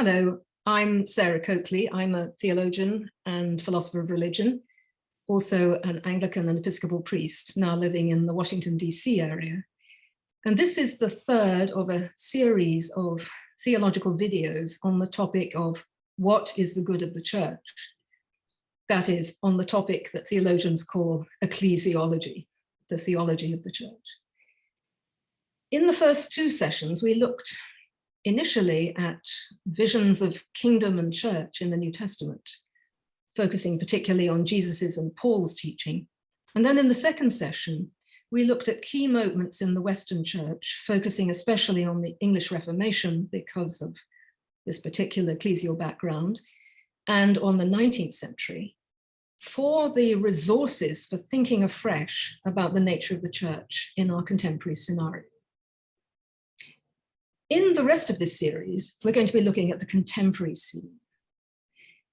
Hello, I'm Sarah Coakley. I'm a theologian and philosopher of religion, also an Anglican and Episcopal priest, now living in the Washington, D.C. area. And this is the third of a series of theological videos on the topic of what is the good of the church? That is, on the topic that theologians call ecclesiology, the theology of the church. In the first two sessions, we looked initially at visions of kingdom and church in the New Testament, focusing particularly on Jesus's and Paul's teaching. And then in the second session, we looked at key moments in the Western church, focusing especially on the English Reformation because of this particular ecclesial background, and on the 19th century, for the resources for thinking afresh about the nature of the church in our contemporary scenario. In the rest of this series, we're going to be looking at the contemporary scene.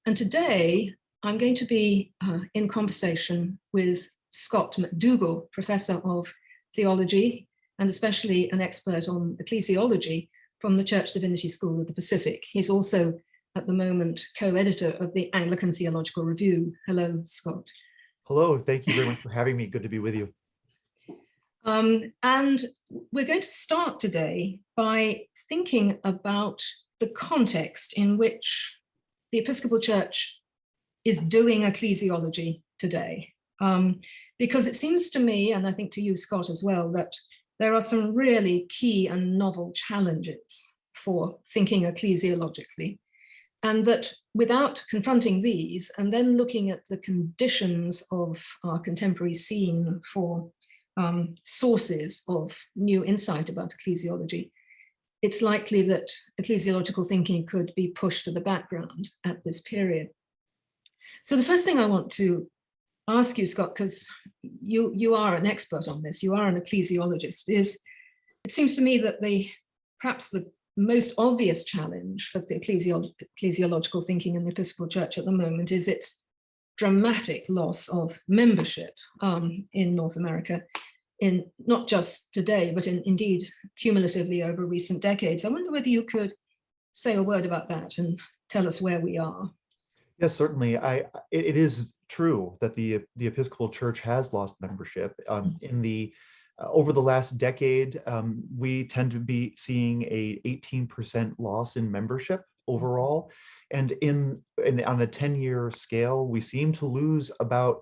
And today, I'm going to be in conversation with Scott MacDougall, Professor of Theology, and especially an expert on ecclesiology from the Church Divinity School of the Pacific. He's also, at the moment, co-editor of the Anglican Theological Review. Hello, Scott. Hello, thank you very much for having me. Good to be with you. And we're going to start today by thinking about the context in which the Episcopal Church is doing ecclesiology today. Because it seems to me, and I think to you, Scott, as well, that there are some really key and novel challenges for thinking ecclesiologically, and that without confronting these and then looking at the conditions of our contemporary scene for sources of new insight about ecclesiology, it's likely that ecclesiological thinking could be pushed to the background at this period. So the first thing I want to ask you, Scott, because you are an expert on this, you are an ecclesiologist, is it seems to me that perhaps the most obvious challenge for the ecclesiological thinking in the Episcopal Church at the moment is its dramatic loss of membership in North America, in not just today, but indeed cumulatively over recent decades. I wonder whether you could say a word about that and tell us where we are. Yes, certainly. It is true that the Episcopal Church has lost membership. Over the last decade, we tend to be seeing a 18% loss in membership overall. And on a 10-year scale, we seem to lose about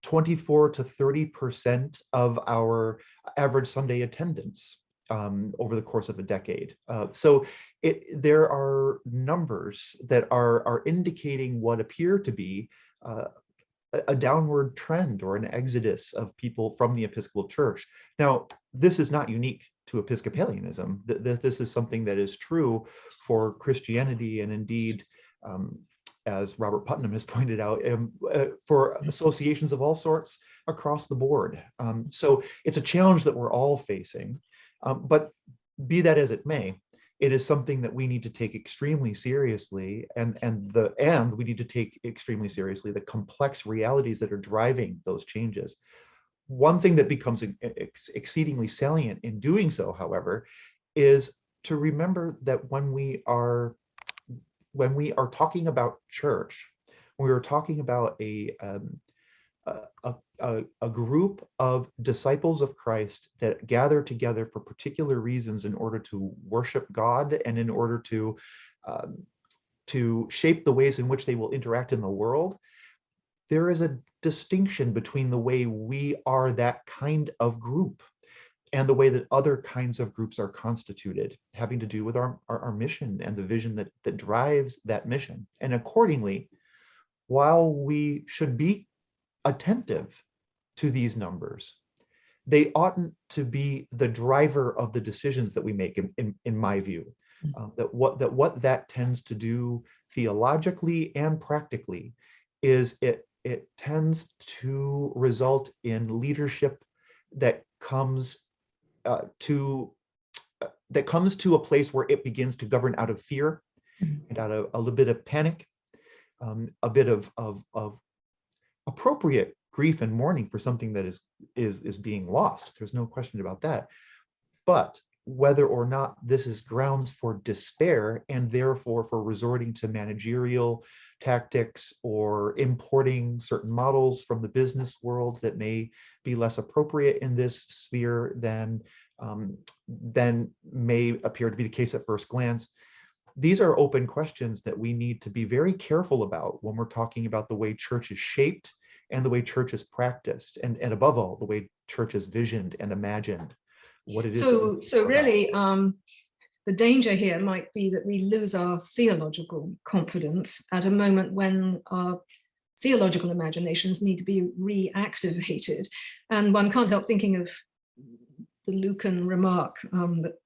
24 to 30% of our average Sunday attendance over the course of a decade. So there are numbers that are indicating what appear to be a downward trend or an exodus of people from the Episcopal Church. Now, this is not unique to Episcopalianism. This is something that is true for Christianity, and indeed, as Robert Putnam has pointed out, for associations of all sorts across the board. So it's a challenge that we're all facing, but be that as it may, it is something that we need to take extremely seriously, and we need to take extremely seriously the complex realities that are driving those changes. One thing that becomes exceedingly salient in doing so, however, is to remember that when we are talking about church, when we are talking about a group of disciples of Christ that gather together for particular reasons in order to worship God and in order to shape the ways in which they will interact in the world, there is a distinction between the way we are that kind of group and the way that other kinds of groups are constituted, having to do with our mission and the vision that drives that mission. And accordingly, while we should be attentive to these numbers, they oughtn't to be the driver of the decisions that we make, in my view. What that tends to do theologically and practically is it tends to result in leadership that comes to a place where it begins to govern out of fear and out of a little bit of panic, a bit of appropriate grief and mourning for something that is being lost. There's no question about that. But whether or not this is grounds for despair and therefore for resorting to managerial tactics or importing certain models from the business world that may be less appropriate in this sphere than may appear to be the case at first glance. These are open questions that we need to be very careful about when we're talking about the way church is shaped and the way church is practiced, and above all, the way church is visioned and imagined. What it is. So really, the danger here might be that we lose our theological confidence at a moment when our theological imaginations need to be reactivated. And one can't help thinking of the Lucan remark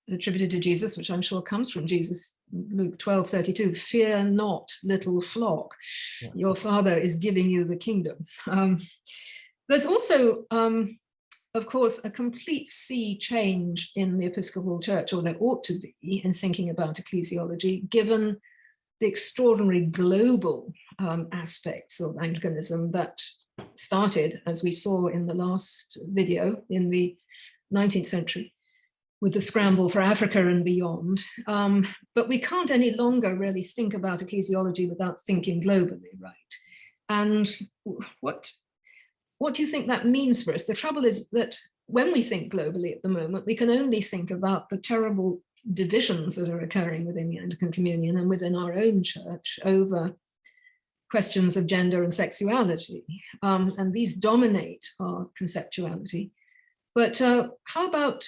attributed to Jesus, which I'm sure comes from Jesus, Luke 12:32, "Fear not, little flock, Yeah. Your Father is giving you the kingdom." There's also, of course, a complete sea change in the Episcopal Church, or there ought to be, in thinking about ecclesiology, given the extraordinary global aspects of Anglicanism that started, as we saw in the last video, in the 19th century, with the scramble for Africa and beyond. But we can't any longer really think about ecclesiology without thinking globally, right? And what do you think that means for us? The trouble is that when we think globally at the moment, we can only think about the terrible divisions that are occurring within the Anglican Communion and within our own church over questions of gender and sexuality. And these dominate our conceptuality. But how about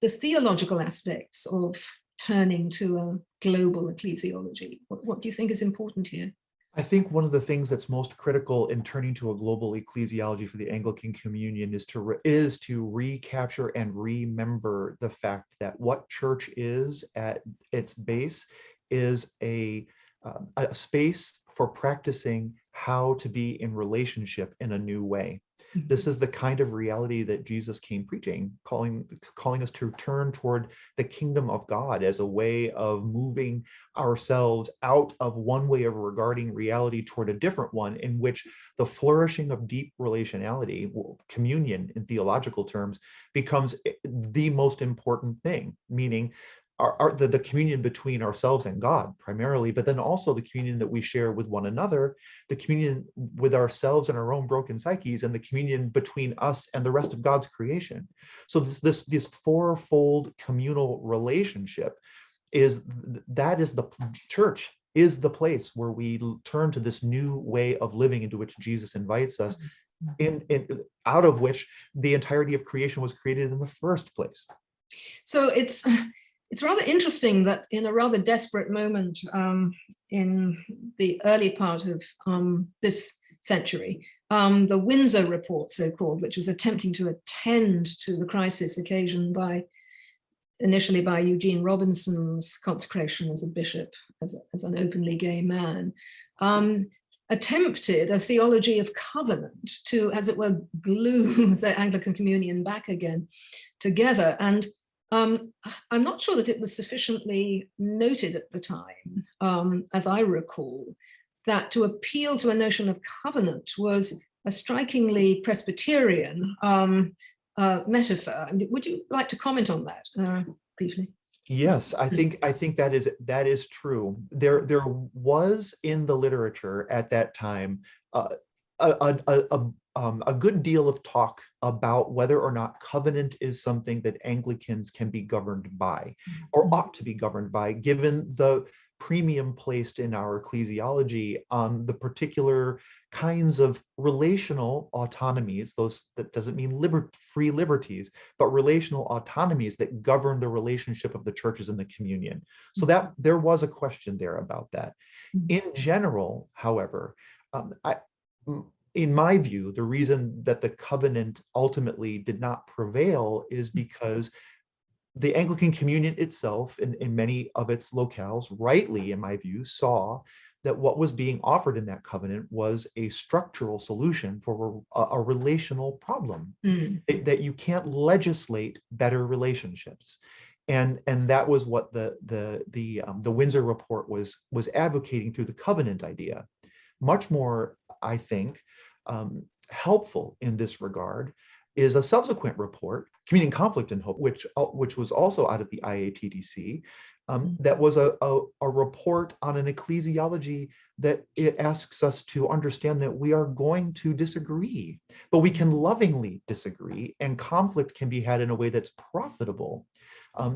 the theological aspects of turning to a global ecclesiology? What do you think is important here? I think one of the things that's most critical in turning to a global ecclesiology for the Anglican Communion is to recapture and remember the fact that what church is at its base is a space for practicing how to be in relationship in a new way. This is the kind of reality that Jesus came preaching, calling us to turn toward the kingdom of God as a way of moving ourselves out of one way of regarding reality toward a different one, in which the flourishing of deep relationality, communion in theological terms, becomes the most important thing, meaning the communion between ourselves and God primarily, but then also the communion that we share with one another, the communion with ourselves and our own broken psyches, and the communion between us and the rest of God's creation. So this fourfold communal relationship is the church is the place where we turn to this new way of living into which Jesus invites us, out of which the entirety of creation was created in the first place. So it's rather interesting that in a rather desperate moment in the early part of this century, the Windsor Report, so-called, which was attempting to attend to the crisis occasioned initially by Eugene Robinson's consecration as a bishop, as an openly gay man, attempted a theology of covenant to, as it were, glue the Anglican Communion back again together. And I'm not sure that it was sufficiently noted at the time, as I recall, that to appeal to a notion of covenant was a strikingly Presbyterian metaphor. Would you like to comment on that briefly? Yes, I think that is true. There was in the literature at that time a good deal of talk about whether or not covenant is something that Anglicans can be governed by, or ought to be governed by, given the premium placed in our ecclesiology on the particular kinds of relational autonomies, that doesn't mean free liberties, but relational autonomies that govern the relationship of the churches in the communion. So that there was a question there about that. In general, however, in my view, the reason that the covenant ultimately did not prevail is because the Anglican Communion itself, in many of its locales, rightly, in my view, saw that what was being offered in that covenant was a structural solution for a relational problem, that you can't legislate better relationships. And that was what the Windsor Report was advocating through the covenant idea. Much more, I think, helpful in this regard is a subsequent report, Communion, Conflict, and Hope, which was also out of the IATDC. That was a report on an ecclesiology that it asks us to understand that we are going to disagree, but we can lovingly disagree, and conflict can be had in a way that's profitable,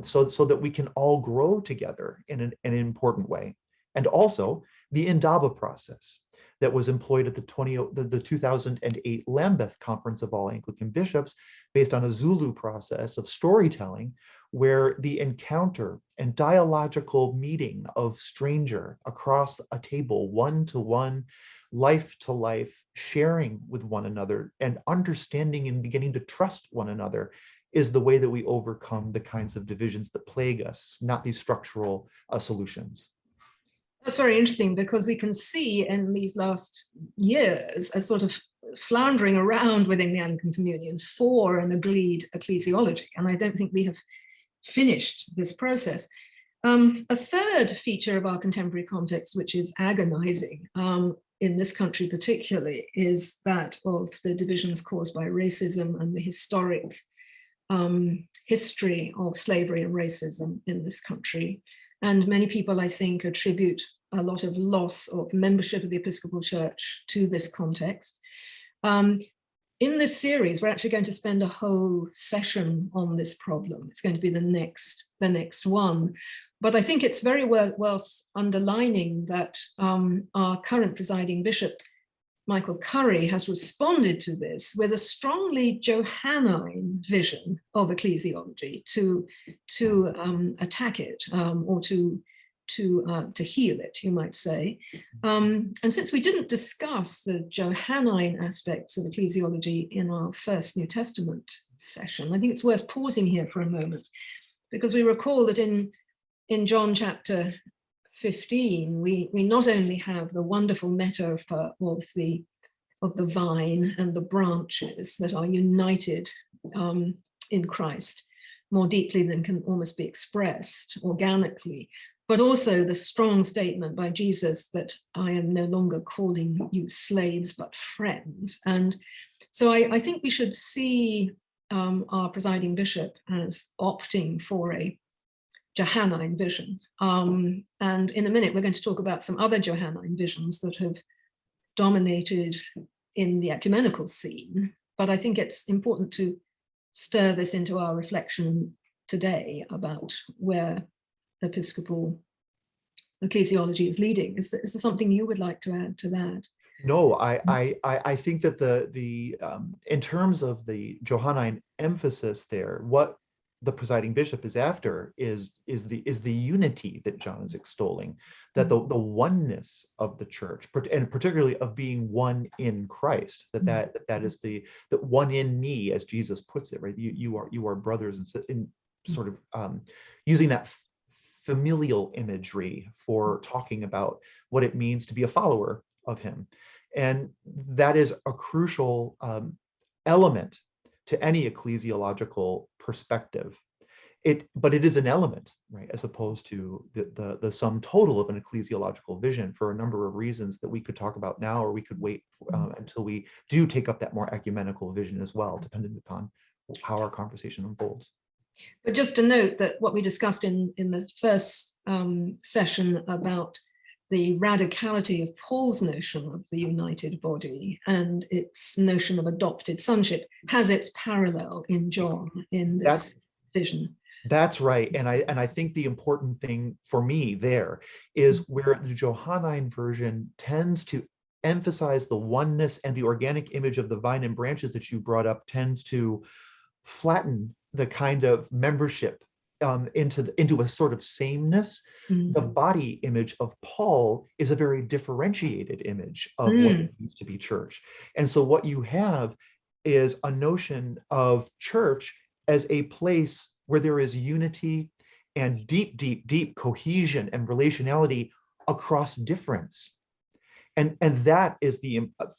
so that we can all grow together in an important way. And also the Indaba process that was employed at the 2008 Lambeth Conference of All Anglican Bishops, based on a Zulu process of storytelling, where the encounter and dialogical meeting of stranger across a table, one-to-one, life-to-life, sharing with one another and understanding and beginning to trust one another, is the way that we overcome the kinds of divisions that plague us, not these structural solutions. That's very interesting, because we can see in these last years a sort of floundering around within the Anglican Communion for an agreed ecclesiology. And I don't think we have finished this process. A third feature of our contemporary context, which is agonizing in this country particularly, is that of the divisions caused by racism and the historic history of slavery and racism in this country. And many people, I think, attribute a lot of loss of membership of the Episcopal Church to this context. In this series, we're actually going to spend a whole session on this problem. It's going to be the next one. But I think it's very worth underlining that our current presiding bishop, Michael Curry, has responded to this with a strongly Johannine vision of ecclesiology to attack it, or to heal it, you might say. And since we didn't discuss the Johannine aspects of ecclesiology in our first New Testament session, I think it's worth pausing here for a moment, because we recall that in John chapter 15, we not only have the wonderful metaphor of the vine and the branches that are united in Christ more deeply than can almost be expressed organically, but also the strong statement by Jesus that I am no longer calling you slaves, but friends. And so I think we should see our presiding bishop as opting for a Johannine vision. And in a minute, we're going to talk about some other Johannine visions that have dominated in the ecumenical scene. But I think it's important to stir this into our reflection today about where Episcopal ecclesiology is leading. Is there something you would like to add to that? No, I think that the in terms of the Johannine emphasis there, what the presiding bishop is after is the unity that John is extolling, that the oneness of the church, and particularly of being one in Christ, that is the one in me, as Jesus puts it, right? You are brothers, and in sort of using that familial imagery for talking about what it means to be a follower of him. And that is a crucial element to any ecclesiological perspective. But it is an element, right, as opposed to the sum total of an ecclesiological vision, for a number of reasons that we could talk about now, or we could wait until we do take up that more ecumenical vision as well, depending upon how our conversation unfolds. But just to note that what we discussed in the first session about the radicality of Paul's notion of the united body and its notion of adopted sonship has its parallel in John in this vision. That's right. And I think the important thing for me there is where the Johannine version tends to emphasize the oneness and the organic image of the vine and branches that you brought up tends to flatten the kind of membership into a sort of sameness. The body image of Paul is a very differentiated image of what it means to be church. And so what you have is a notion of church as a place where there is unity and deep cohesion and relationality across difference. And that is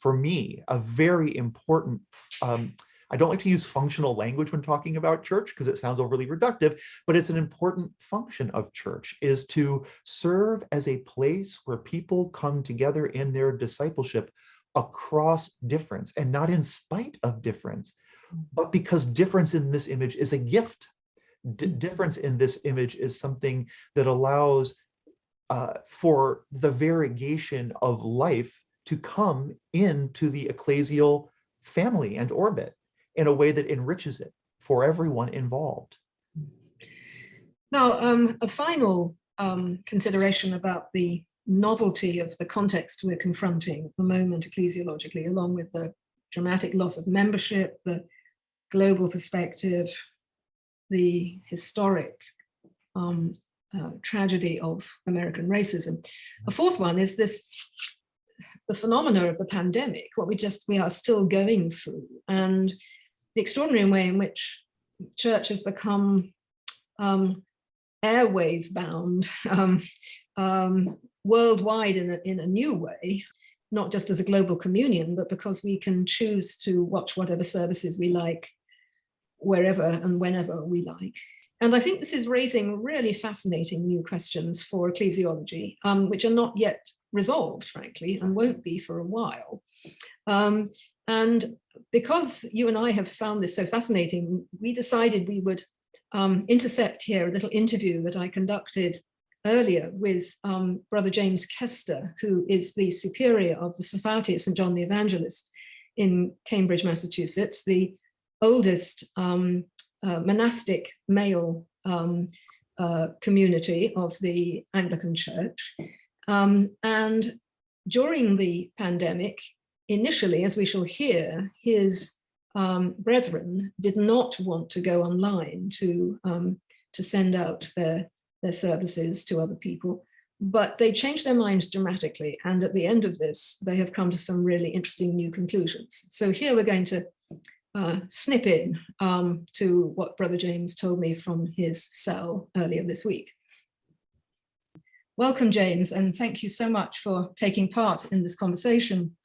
for me, a very important, I don't like to use functional language when talking about church because it sounds overly reductive, but it's an important function of church, is to serve as a place where people come together in their discipleship across difference, and not in spite of difference, but because difference in this image is a gift. Difference in this image is something that allows for the variegation of life to come into the ecclesial family and orbit in a way that enriches it for everyone involved. Now, a final consideration about the novelty of the context we're confronting at the moment ecclesiologically, along with the dramatic loss of membership, the global perspective, the historic tragedy of American racism. A fourth one is the phenomena of the pandemic, what we are still going through, and the extraordinary way in which church has become airwave bound worldwide in a new way, not just as a global communion, but because we can choose to watch whatever services we like, wherever and whenever we like. And I think this is raising really fascinating new questions for ecclesiology, which are not yet resolved, frankly, and won't be for a while. And because you and I have found this so fascinating, we decided we would intercept here a little interview that I conducted earlier with Brother James Koester, who is the superior of the Society of St. John the Evangelist in Cambridge, Massachusetts, the oldest monastic male community of the Anglican Church. And during the pandemic, initially, as we shall hear, his brethren did not want to go online to send out their services to other people, but they changed their minds dramatically. And at the end of this, they have come to some really interesting new conclusions. So here we're going to snip in to what Brother James told me from his cell earlier this week. Welcome, James, and thank you so much for taking part in this conversation.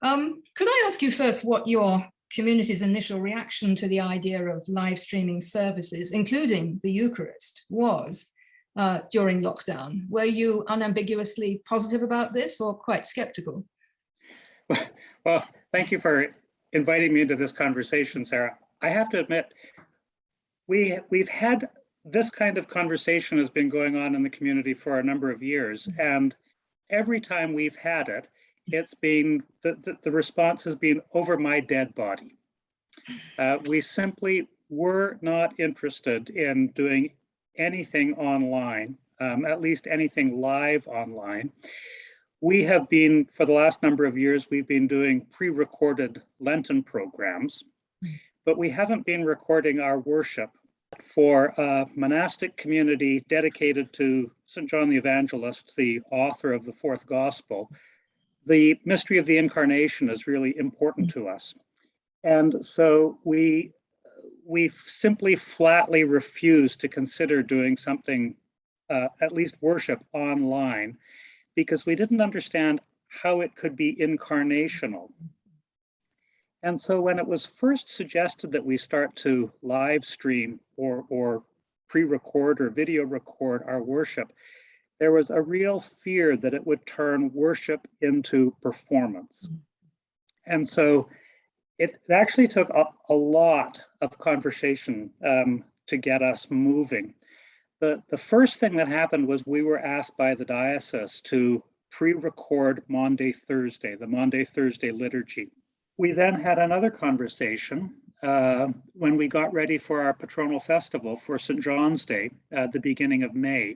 Could I ask you first what your community's initial reaction to the idea of live streaming services, including the Eucharist, was during lockdown? Were you unambiguously positive about this or quite skeptical? Well, thank you for inviting me into this conversation, Sarah. I have to admit, we've had this kind of conversation has been going on in the community for a number of years, and every time we've had it, it's been the response has been over my dead body. We simply were not interested in doing anything online, at least anything live online. We have been, for the last number of years, we've been doing pre-recorded Lenten programs, but we haven't been recording our worship for a monastic community dedicated to St. John the Evangelist, the author of the fourth gospel. The mystery of the incarnation is really important to us. And so we simply flatly refused to consider doing something, at least worship online, because we didn't understand how it could be incarnational. And so when it was first suggested that we start to live stream or pre-record or video record our worship, there was a real fear that it would turn worship into performance. And so it actually took a lot of conversation to get us moving. The first thing that happened was we were asked by the diocese to pre-record Maundy Thursday, the Maundy Thursday liturgy. We then had another conversation when we got ready for our patronal festival for St. John's Day at the beginning of May.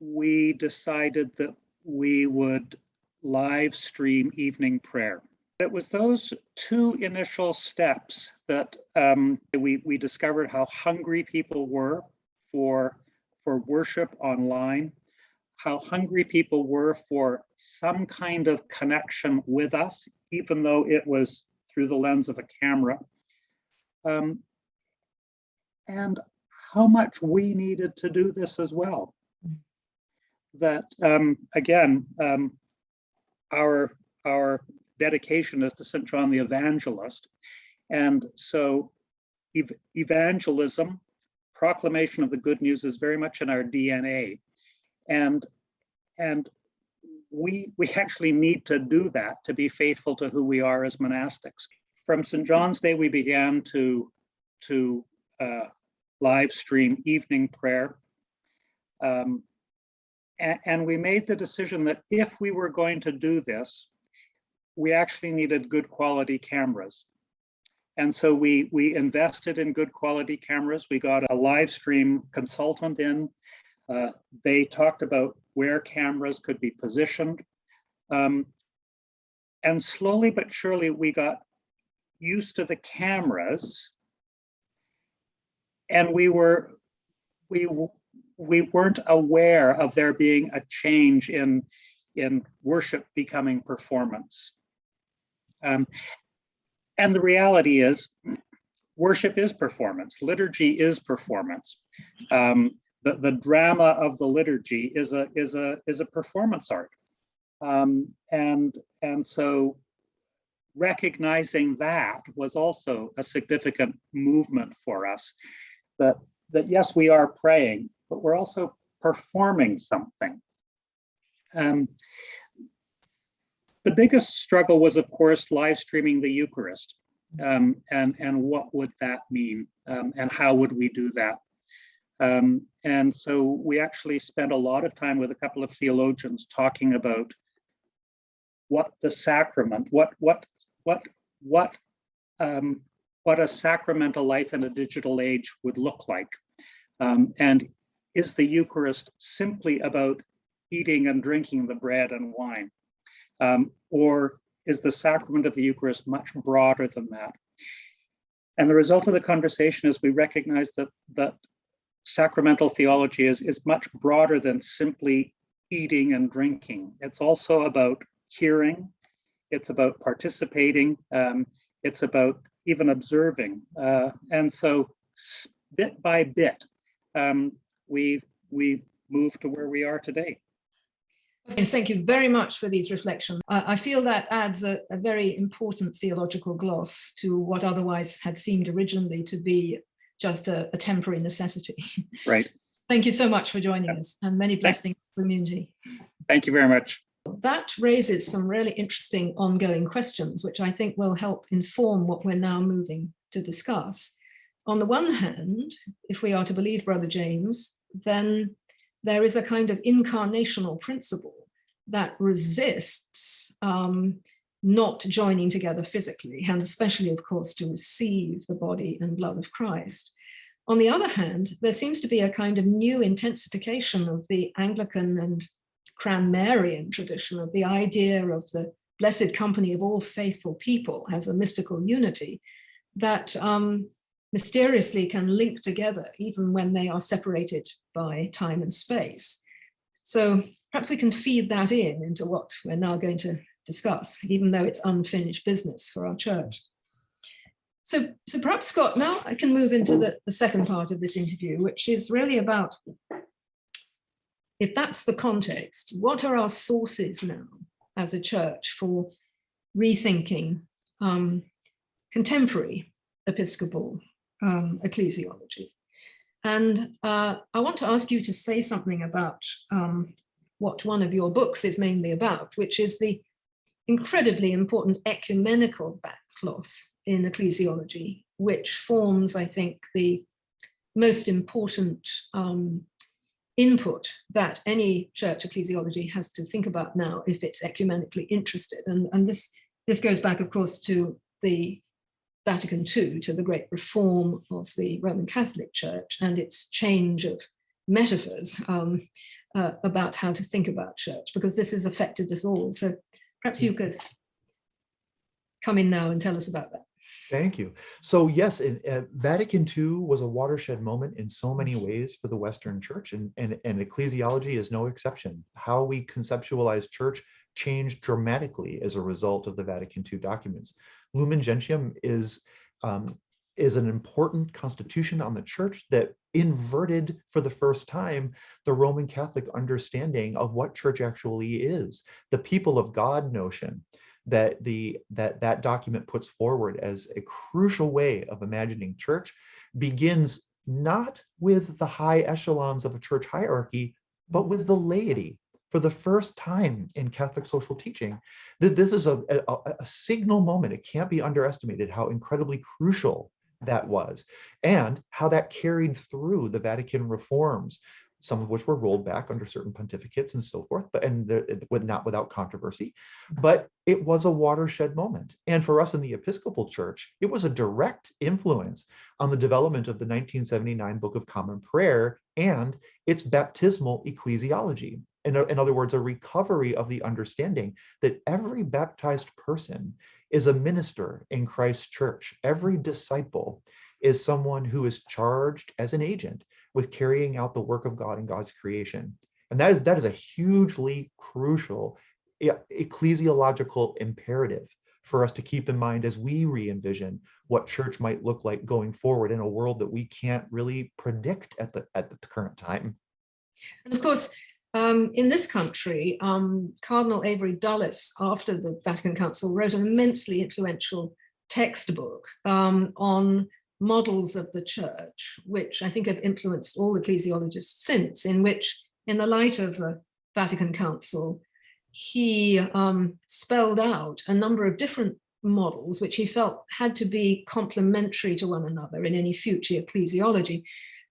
We decided that we would live stream evening prayer. It was those two initial steps that we discovered how hungry people were for worship online, how hungry people were for some kind of connection with us, even though it was through the lens of a camera, and how much we needed to do this as well. That again, our dedication is to St. John the Evangelist, and so evangelism, proclamation of the good news, is very much in our DNA, and we actually need to do that to be faithful to who we are as monastics. from St. John's Day, we began to live stream evening prayer. And we made the decision that if we were going to do this, we actually needed good quality cameras. And so we invested in good quality cameras. We got a live stream consultant in. They talked about where cameras could be positioned. And slowly but surely, we got used to the cameras, and we weren't aware of there being a change in worship becoming performance. And the reality is, worship is performance. Liturgy is performance. The drama of the liturgy is a performance art. And so recognizing that was also a significant movement for us, that yes, we are praying, but we're also performing something. The biggest struggle was, of course, live streaming the Eucharist, and what would that mean, and how would we do that? And so we actually spent a lot of time with a couple of theologians talking about what the sacrament, what a sacramental life in a digital age would look like. And is the Eucharist simply about eating and drinking the bread and wine? Or is the sacrament of the Eucharist much broader than that? And the result of the conversation is we recognize that sacramental theology is much broader than simply eating and drinking. It's also about hearing, it's about participating, it's about even observing. And so bit by bit, we moved to where we are today. Yes, thank you very much for these reflections. I feel that adds a very important theological gloss to what otherwise had seemed originally to be just a temporary necessity. Right. Thank you so much for joining us, and many blessings to the community. Thank you very much. That raises some really interesting ongoing questions, which I think will help inform what we're now moving to discuss. On the one hand, if we are to believe Brother James, then there is a kind of incarnational principle that resists not joining together physically, and especially, of course, to receive the body and blood of Christ. On the other hand, there seems to be a kind of new intensification of the Anglican and Cranmerian tradition of the idea of the blessed company of all faithful people as a mystical unity that mysteriously can link together even when they are separated by time and space. So perhaps we can feed that into what we're now going to discuss, even though it's unfinished business for our church. So perhaps, Scott, now I can move into the second part of this interview, which is really about, if that's the context, what are our sources now as a church for rethinking contemporary Episcopal ecclesiology? And I want to ask you to say something about what one of your books is mainly about, which is the incredibly important ecumenical backcloth in ecclesiology, which forms, I think, the most important input that any church ecclesiology has to think about now if it's ecumenically interested. And this goes back, of course, to the Vatican II, to the great reform of the Roman Catholic Church and its change of metaphors about how to think about church, because this has affected us all. So perhaps you could come in now and tell us about that. Thank you. So yes, Vatican II was a watershed moment in so many ways for the Western Church, and ecclesiology is no exception. How we conceptualize church changed dramatically as a result of the Vatican II documents. Lumen Gentium is an important constitution on the church that inverted for the first time the Roman Catholic understanding of what church actually is. The people of God notion that that document puts forward as a crucial way of imagining church begins not with the high echelons of a church hierarchy, but with the laity, for the first time in Catholic social teaching, that this is a signal moment. It can't be underestimated how incredibly crucial that was, and how that carried through the Vatican reforms, some of which were rolled back under certain pontificates and so forth, but not without controversy. But it was a watershed moment. And for us in the Episcopal Church, it was a direct influence on the development of the 1979 Book of Common Prayer and its baptismal ecclesiology. In other words, a recovery of the understanding that every baptized person is a minister in Christ's church. Every disciple is someone who is charged as an agent with carrying out the work of God in God's creation. And that is a hugely crucial ecclesiological imperative for us to keep in mind as we re-envision what church might look like going forward in a world that we can't really predict at the current time. And of course, in this country, Cardinal Avery Dulles, after the Vatican Council, wrote an immensely influential textbook on models of the church, which I think have influenced all ecclesiologists since, in which, in the light of the Vatican Council, he spelled out a number of different models which he felt had to be complementary to one another in any future ecclesiology.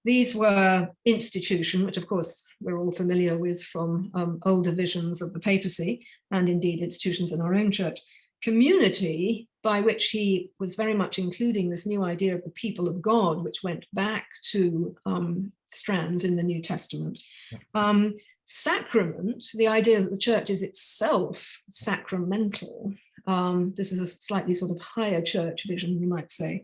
These were institution, which of course we're all familiar with from older visions of the papacy, and indeed institutions in our own church. Community, by which he was very much including this new idea of the people of God, which went back to strands in the New Testament. Sacrament, the idea that the church is itself sacramental. This is a slightly sort of higher church vision, you might say.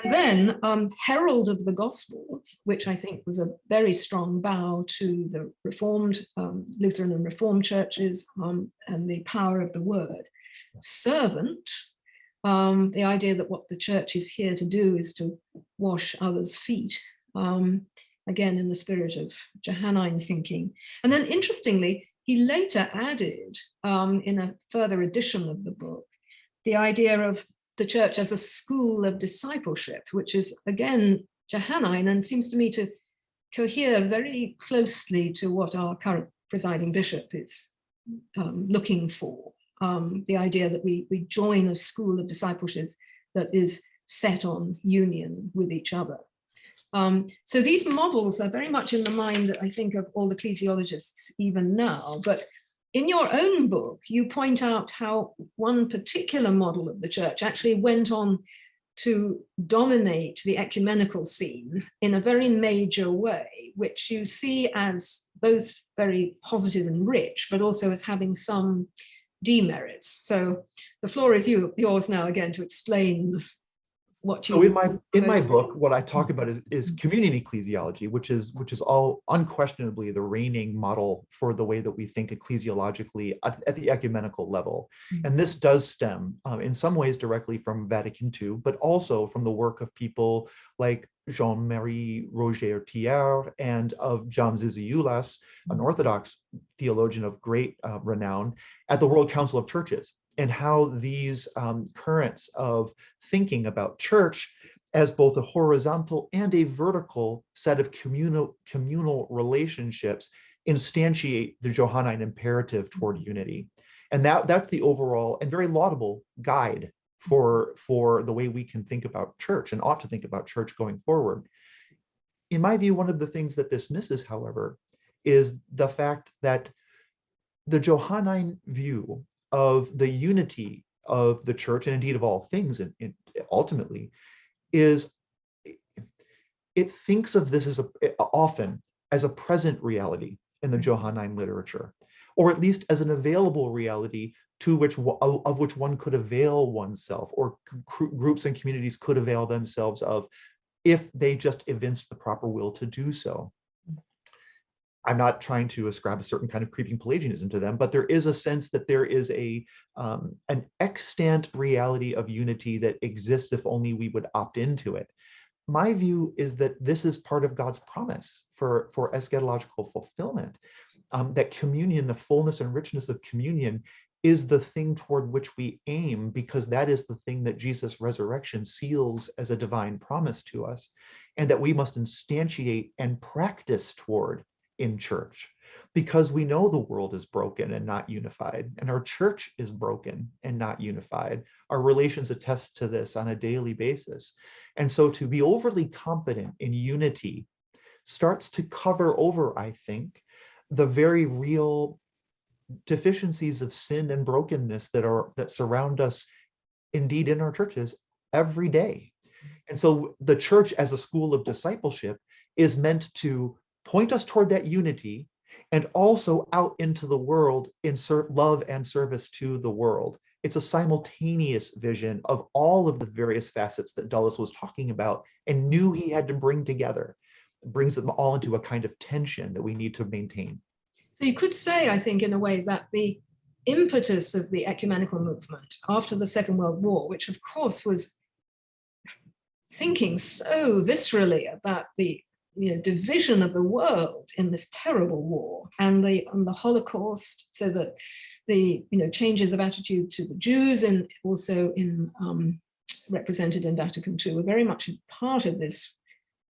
And then herald of the gospel, which I think was a very strong bow to the Reformed, Lutheran and Reformed churches, and the power of the word. Servant, the idea that what the church is here to do is to wash others' feet, again in the spirit of Johannine thinking. And then interestingly, he later added, in a further edition of the book, the idea of the church as a school of discipleship, which is again Johannine and seems to me to cohere very closely to what our current presiding bishop is looking for. The idea that we join a school of discipleship that is set on union with each other. So these models are very much in the mind, I think, of all ecclesiologists even now. But in your own book, you point out how one particular model of the church actually went on to dominate the ecumenical scene in a very major way, which you see as both very positive and rich, but also as having some demerits. So the floor is yours now again to explain what you. So in my book, what I talk about is communion ecclesiology, which is all unquestionably the reigning model for the way that we think ecclesiologically at the ecumenical level. And this does stem in some ways directly from Vatican II, but also from the work of people like Jean-Marie Roger Thiers and of John Zizioulas, an Orthodox theologian of great renown, at the World Council of Churches, and how these currents of thinking about church as both a horizontal and a vertical set of communal relationships instantiate the Johannine imperative toward unity. And that's the overall and very laudable guide for the way we can think about church and ought to think about church going forward. In my view, one of the things that this misses, however, is the fact that the Johannine view of the unity of the church, and indeed of all things, ultimately, is it thinks of this as often as a present reality in the Johannine literature, or at least as an available reality of which one could avail oneself, or groups and communities could avail themselves of, if they just evinced the proper will to do so. I'm not trying to ascribe a certain kind of creeping Pelagianism to them, but there is a sense that there is an extant reality of unity that exists if only we would opt into it. My view is that this is part of God's promise for eschatological fulfillment, that communion, the fullness and richness of communion, is the thing toward which we aim, because that is the thing that Jesus' resurrection seals as a divine promise to us, and that we must instantiate and practice toward in church. because we know the world is broken and not unified, and our church is broken and not unified. Our relations attest to this on a daily basis. And so to be overly confident in unity starts to cover over, I think, the very real deficiencies of sin and brokenness that surround us, indeed, in our churches every day. And so the church as a school of discipleship is meant to point us toward that unity and also out into the world in love and service to the world. It's a simultaneous vision of all of the various facets that Dulles was talking about and knew he had to bring together. It brings them all into a kind of tension that we need to maintain. So you could say, I think, in a way, that the impetus of the ecumenical movement after the Second World War, which of course was thinking so viscerally about the division of the world in this terrible war and the Holocaust, so that the changes of attitude to the Jews and also in represented in Vatican II were very much part of this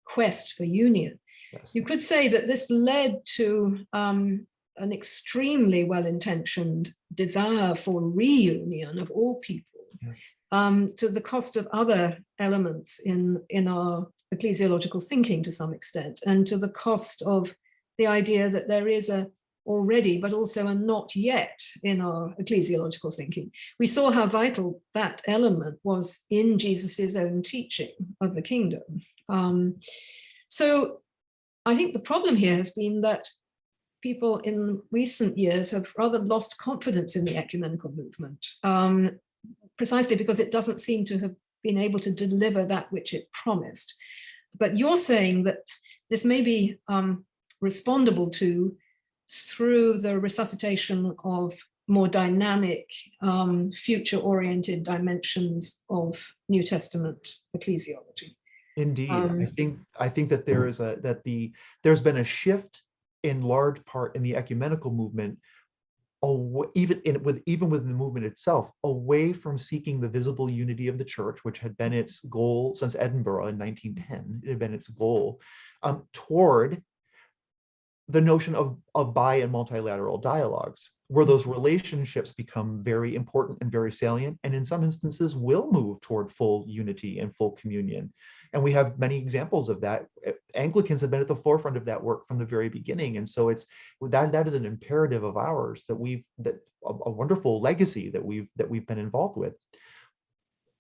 quest for union. Yes. You could say that this led to an extremely well-intentioned desire for reunion of all people, yes, to the cost of other elements in our ecclesiological thinking to some extent, and to the cost of the idea that there is a already, but also a not yet in our ecclesiological thinking. We saw how vital that element was in Jesus's own teaching of the kingdom. So I think the problem here has been that people in recent years have rather lost confidence in the ecumenical movement, precisely because it doesn't seem to have been able to deliver that which it promised. But you're saying that this may be respondable to through the resuscitation of more dynamic, future-oriented dimensions of New Testament ecclesiology. Indeed, I think that there's been a shift in large part in the ecumenical movement, even within the movement itself, away from seeking the visible unity of the church, which had been its goal since Edinburgh in 1910. It had been its goal, toward the notion of bi and multilateral dialogues, where those relationships become very important and very salient, and in some instances will move toward full unity and full communion. And we have many examples of that. Anglicans have been at the forefront of that work from the very beginning. And so that is an imperative of ours a wonderful legacy that we've been involved with.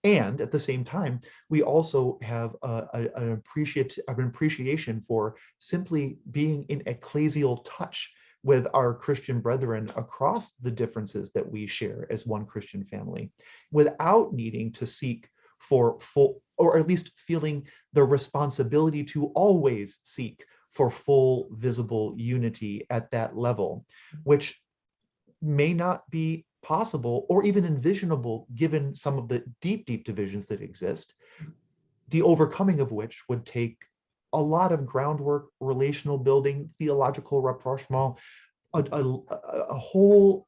And at the same time, we also have an appreciation for simply being in ecclesial touch with our Christian brethren across the differences that we share as one Christian family, without needing to seek for full, or at least feeling the responsibility to always seek for full visible unity at that level, which may not be possible or even envisionable given some of the deep divisions that exist, the overcoming of which would take a lot of groundwork, relational building, theological rapprochement, a whole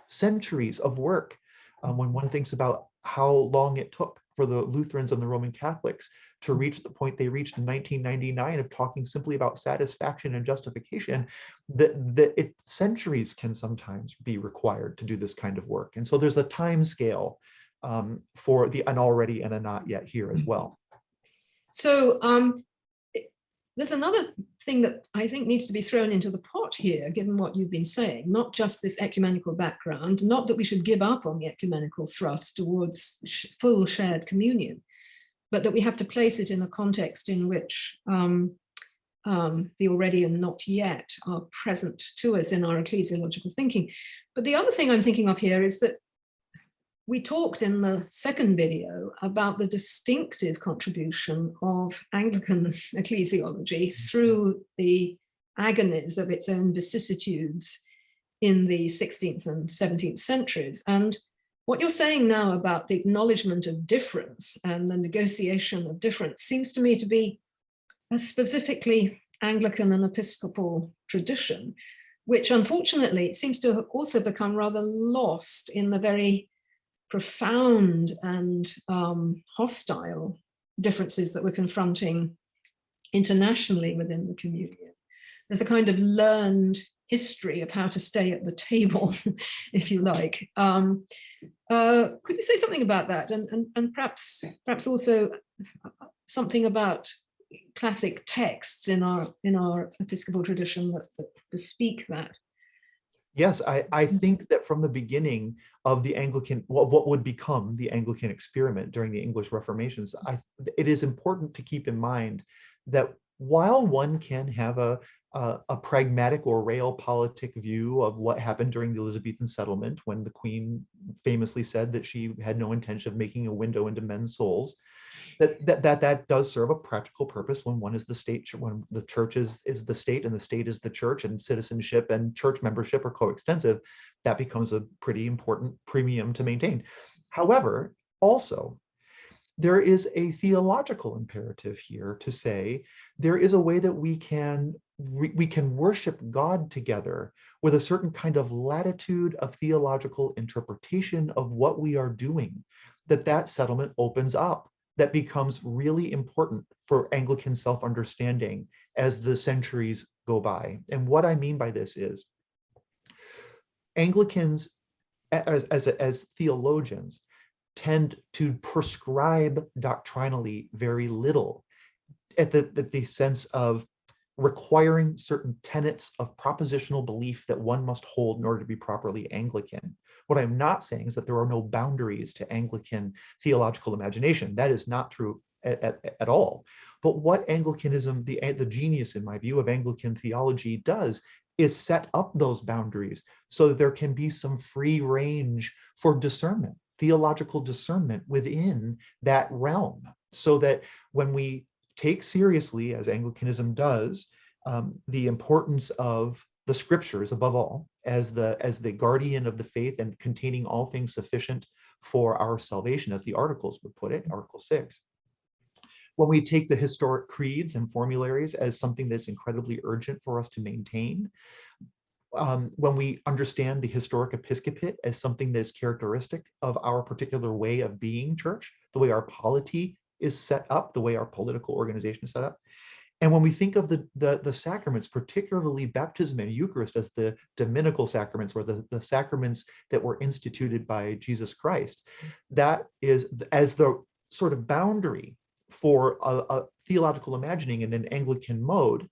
centuries of work. When one thinks about how long it took for the Lutherans and the Roman Catholics to reach the point they reached in 1999 of talking simply about satisfaction and justification, that centuries can sometimes be required to do this kind of work. And so there's a time scale for the an already and a not yet here as well. So there's another thing that I think needs to be thrown into the pot here, given what you've been saying, not just this ecumenical background, not that we should give up on the ecumenical thrust towards full shared communion, but that we have to place it in a context in which the already and not yet are present to us in our ecclesiological thinking. But the other thing I'm thinking of here is that we talked in the second video about the distinctive contribution of Anglican ecclesiology through the agonies of its own vicissitudes in the 16th and 17th centuries. And what you're saying now about the acknowledgement of difference and the negotiation of difference seems to me to be a specifically Anglican and Episcopal tradition, which unfortunately seems to have also become rather lost in the very profound and hostile differences that we're confronting internationally within the communion. There's a kind of learned history of how to stay at the table, if you like. Could you say something about that, and perhaps also something about classic texts in our Episcopal tradition that bespeak that? Yes, I think that from the beginning of the Anglican, what would become the Anglican experiment during the English Reformations, it is important to keep in mind that while one can have a pragmatic or realpolitik view of what happened during the Elizabethan settlement, when the Queen famously said that she had no intention of making a window into men's souls, that does serve a practical purpose when one is the state, when the church is the state and the state is the church, and citizenship and church membership are coextensive. That becomes a pretty important premium to maintain. However, also, there is a theological imperative here to say there is a way that we can worship God together with a certain kind of latitude of theological interpretation of what we are doing, that settlement opens up, that becomes really important for Anglican self-understanding as the centuries go by. And what I mean by this is Anglicans as theologians tend to prescribe doctrinally very little at the sense of requiring certain tenets of propositional belief that one must hold in order to be properly Anglican. What I'm not saying is that there are no boundaries to Anglican theological imagination. That is not true at all. But what Anglicanism, the genius in my view of Anglican theology does is set up those boundaries so that there can be some free range for discernment, theological discernment within that realm, so that when we take seriously, as Anglicanism does, the importance of the scriptures above all, as the guardian of the faith and containing all things sufficient for our salvation, as the Articles would put it, Article 6. When we take the historic creeds and formularies as something that's incredibly urgent for us to maintain, when we understand the historic episcopate as something that's characteristic of our particular way of being church, the way our polity is set up, the way our political organization is set up. And when we think of the sacraments, particularly baptism and Eucharist as the dominical sacraments, or the sacraments that were instituted by Jesus Christ, that is as the sort of boundary for a theological imagining in an Anglican mode,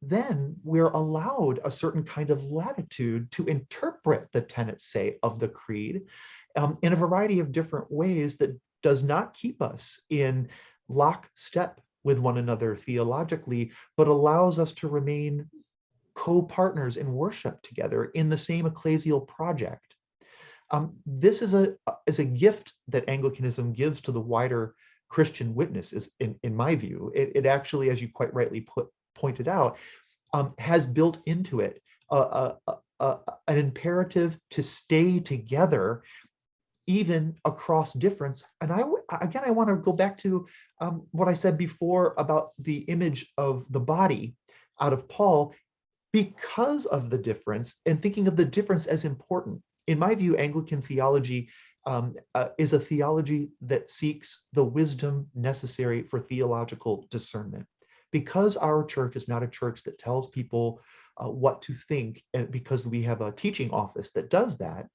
then we're allowed a certain kind of latitude to interpret the tenets, say, of the creed in a variety of different ways that does not keep us in lockstep with one another theologically, but allows us to remain co-partners in worship together in the same ecclesial project. This is a gift that Anglicanism gives to the wider Christian witness, in my view. It actually, as you quite rightly pointed out, has built into it an imperative to stay together even across difference. And I want to go back to what I said before about the image of the body out of Paul, because of the difference, and thinking of the difference as important. In my view, Anglican theology is a theology that seeks the wisdom necessary for theological discernment. Because our church is not a church that tells people what to think, and because we have a teaching office that does that,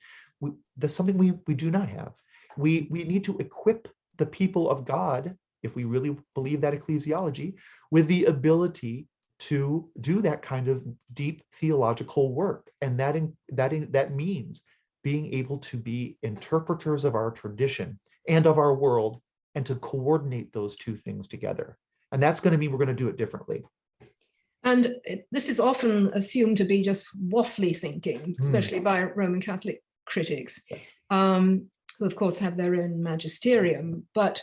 that's something we do not have. We need to equip the people of God, if we really believe that ecclesiology, with the ability to do that kind of deep theological work. And that means being able to be interpreters of our tradition and of our world, and to coordinate those two things together. And that's going to mean we're going to do it differently. And this is often assumed to be just waffly thinking, especially by Roman Catholic critics, who of course have their own magisterium. But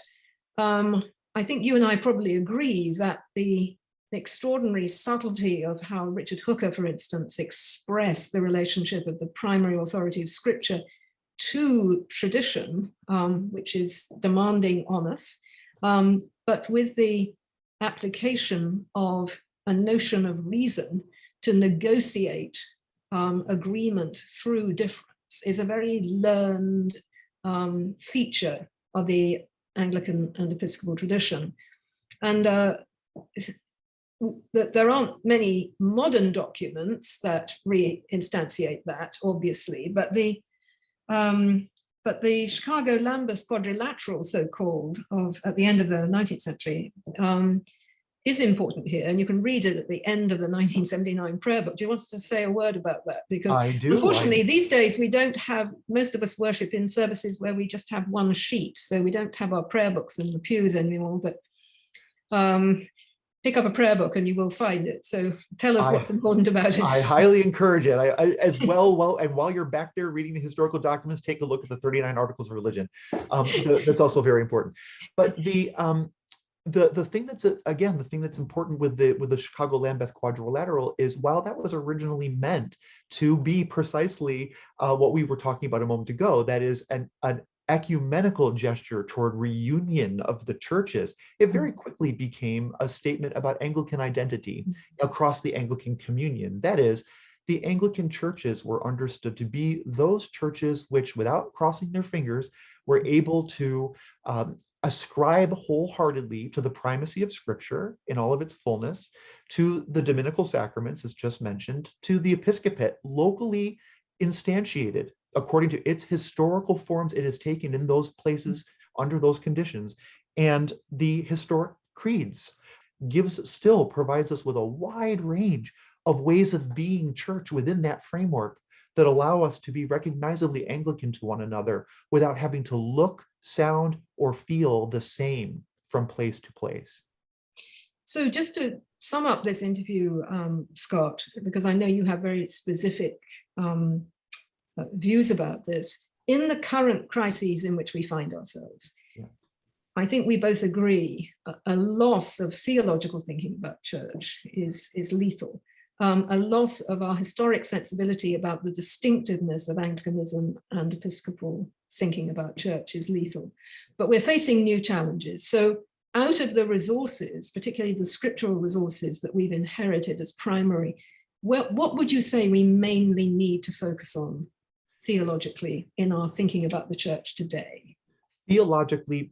I think you and I probably agree that the extraordinary subtlety of how Richard Hooker, for instance, expressed the relationship of the primary authority of Scripture to tradition, which is demanding on us, but with the application of a notion of reason to negotiate agreement through difference, is a very learned feature of the Anglican and Episcopal tradition. And that there aren't many modern documents that reinstantiate that, obviously, but the Chicago Lambeth Quadrilateral, so-called, of at the end of the 19th century, is important here, and you can read it at the end of the 1979 prayer book. Do you want to say a word about that? Because I do. Unfortunately, these days we don't have, most of us worship in services where we just have one sheet, so we don't have our prayer books in the pews anymore, but pick up a prayer book and you will find it. So tell us what's important about it. I highly encourage it. As well, and while you're back there reading the historical documents, take a look at the 39 Articles of Religion. That's also very important. But the thing that's again, the thing that's important with the Chicago Lambeth Quadrilateral is, while that was originally meant to be precisely what we were talking about a moment ago, that is an ecumenical gesture toward reunion of the churches, it very quickly became a statement about Anglican identity across the Anglican communion. That is, the Anglican churches were understood to be those churches which, without crossing their fingers, were able to ascribe wholeheartedly to the primacy of Scripture in all of its fullness, to the dominical sacraments, as just mentioned, to the episcopate, locally instantiated according to its historical forms it has taken in those places under those conditions, and the historic creeds provides us with a wide range of ways of being church within that framework that allow us to be recognizably Anglican to one another without having to look, sound, or feel the same from place to place. So just to sum up this interview, Scott, because I know you have very specific views about this, in the current crises in which we find ourselves, I think we both agree a loss of theological thinking about church is lethal. A loss of our historic sensibility about the distinctiveness of Anglicanism and Episcopal thinking about church is lethal. But we're facing new challenges. So out of the resources, particularly the scriptural resources that we've inherited as primary, what would you say we mainly need to focus on theologically in our thinking about the church today? Theologically,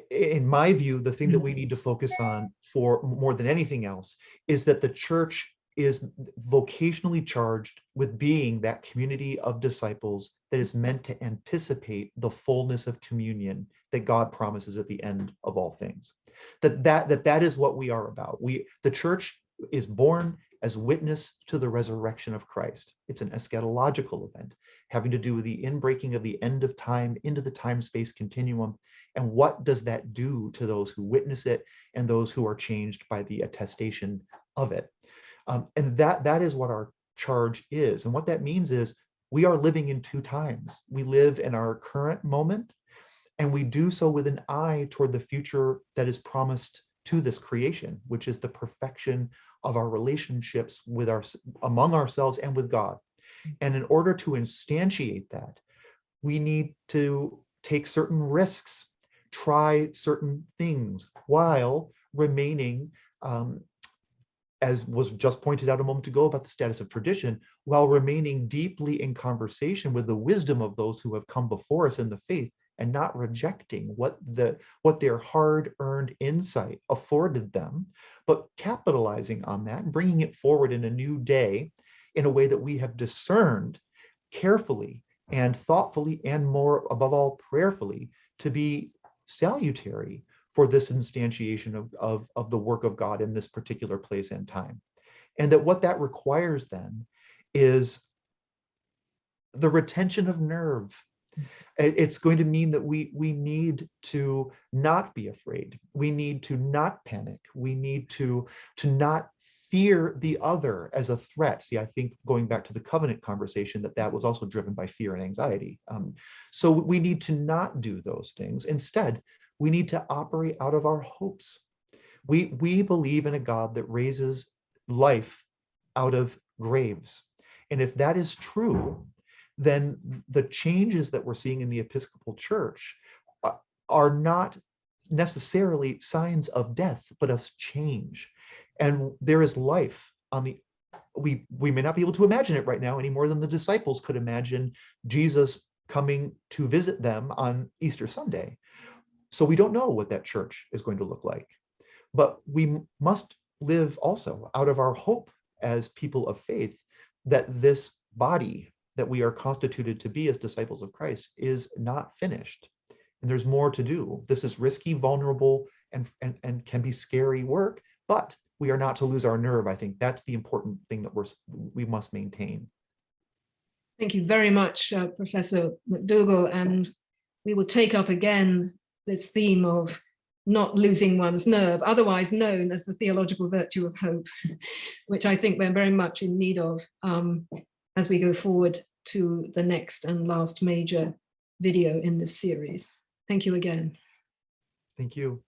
in my view, the thing that we need to focus on for more than anything else is that the church is vocationally charged with being that community of disciples that is meant to anticipate the fullness of communion that God promises at the end of all things. That is what we are about. The church is born as witness to the resurrection of Christ. It's an eschatological event having to do with the inbreaking of the end of time into the time-space continuum. And what does that do to those who witness it and those who are changed by the attestation of it? And that is what our charge is. And what that means is we are living in two times. We live in our current moment, and we do so with an eye toward the future that is promised to this creation, which is the perfection of our relationships among ourselves and with God. And in order to instantiate that, we need to take certain risks, try certain things, while remaining, as was just pointed out a moment ago about the status of tradition, while remaining deeply in conversation with the wisdom of those who have come before us in the faith, and not rejecting what their hard-earned insight afforded them, but capitalizing on that and bringing it forward in a new day in a way that we have discerned carefully and thoughtfully, and more above all prayerfully, to be salutary for this instantiation of the work of God in this particular place and time. And that what that requires then is the retention of nerve. It's going to mean that we need to not be afraid. We need to not panic. We need to not fear the other as a threat. See, I think going back to the covenant conversation, that was also driven by fear and anxiety. So we need to not do those things. Instead, we need to operate out of our hopes. We believe in a God that raises life out of graves. And if that is true, then the changes that we're seeing in the Episcopal Church are not necessarily signs of death, but of change. And there is life on the, we may not be able to imagine it right now any more than the disciples could imagine Jesus coming to visit them on Easter Sunday. So we don't know what that church is going to look like, but we must live also out of our hope as people of faith that this body that we are constituted to be as disciples of Christ is not finished. And there's more to do. This is risky, vulnerable, and can be scary work, but we are not to lose our nerve. I think that's the important thing that we must maintain. Thank you very much, Professor MacDougall. And we will take up again this theme of not losing one's nerve, otherwise known as the theological virtue of hope, which I think we're very much in need of as we go forward to the next and last major video in this series. Thank you again. Thank you.